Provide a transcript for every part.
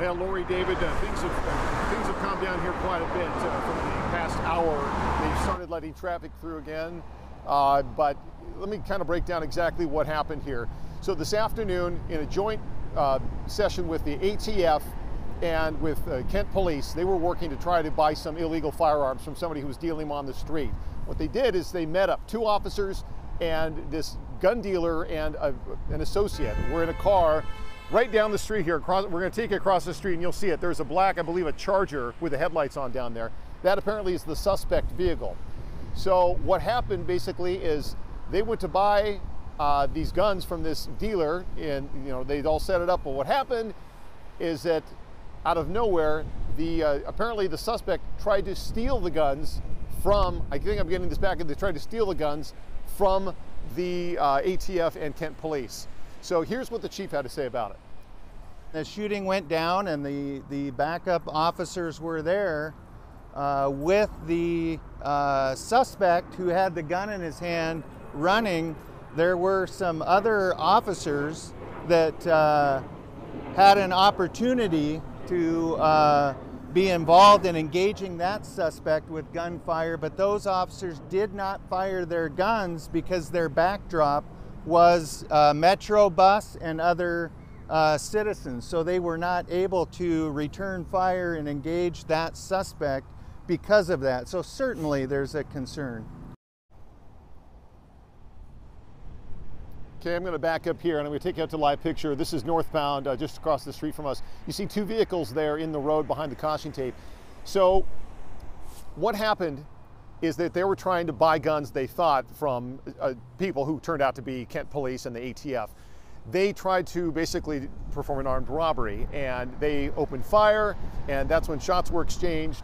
Well, Lori, David, things have calmed down here quite a bit from the past hour. They've started letting traffic through again, but let me kind of break down exactly what happened here. So this afternoon, in a joint session with the ATF and with Kent Police, they were working to try to buy some illegal firearms from somebody who was dealing them on the street. What they did is they met up, 2 officers and this gun dealer and an associate were in a car right down the street here. We're going to take you across the street and you'll see it. There's a black, I believe, a Charger with the headlights on down there. That apparently is the suspect vehicle. So what happened basically is they went to buy these guns from this dealer, and they'd all set it up. But what happened is that out of nowhere, apparently the suspect tried to steal the guns from, I think I'm getting this back, they tried to steal the guns from the ATF and Kent Police. So here's what the chief had to say about it. The shooting went down and the backup officers were there with the suspect who had the gun in his hand running. There were some other officers that had an opportunity to be involved in engaging that suspect with gunfire, but those officers did not fire their guns because their backdrop was Metro bus and other citizens. So they were not able to return fire and engage that suspect because of that. So certainly there's a concern. Okay, I'm going to back up here and I'm going to take you out to live picture. This is northbound, just across the street from us. You see 2 vehicles there in the road behind the caution tape. So what happened is that they were trying to buy guns, they thought, from people who turned out to be Kent Police and the ATF. They tried to basically perform an armed robbery and they opened fire, and that's when shots were exchanged.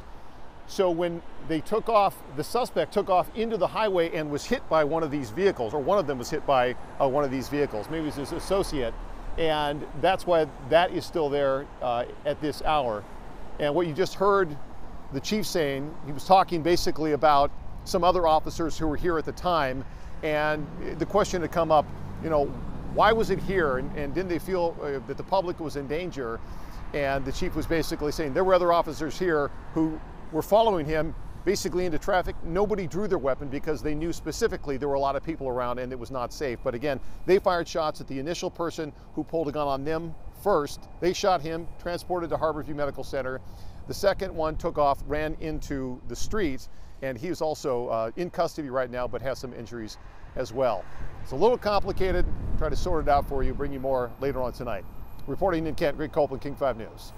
So when they took off, the suspect took off into the highway and was hit by one of these vehicles, or one of them was hit by one of these vehicles. Maybe it was his associate, and that's why that is still there at this hour. And what you just heard the chief saying, he was talking basically about some other officers who were here at the time, and the question had come up, why was it here, and didn't they feel that the public was in danger? And the chief was basically saying there were other officers here who were following him basically into traffic. Nobody drew their weapon because they knew specifically there were a lot of people around and it was not safe. But again, they fired shots at the initial person who pulled a gun on them first. They shot him, transported to Harborview Medical Center. The second one took off, ran into the street, and he is also in custody right now, but has some injuries as well. It's a little complicated. Try to sort it out for you, bring you more later on tonight. Reporting in Kent, Greg Copeland, King 5 News.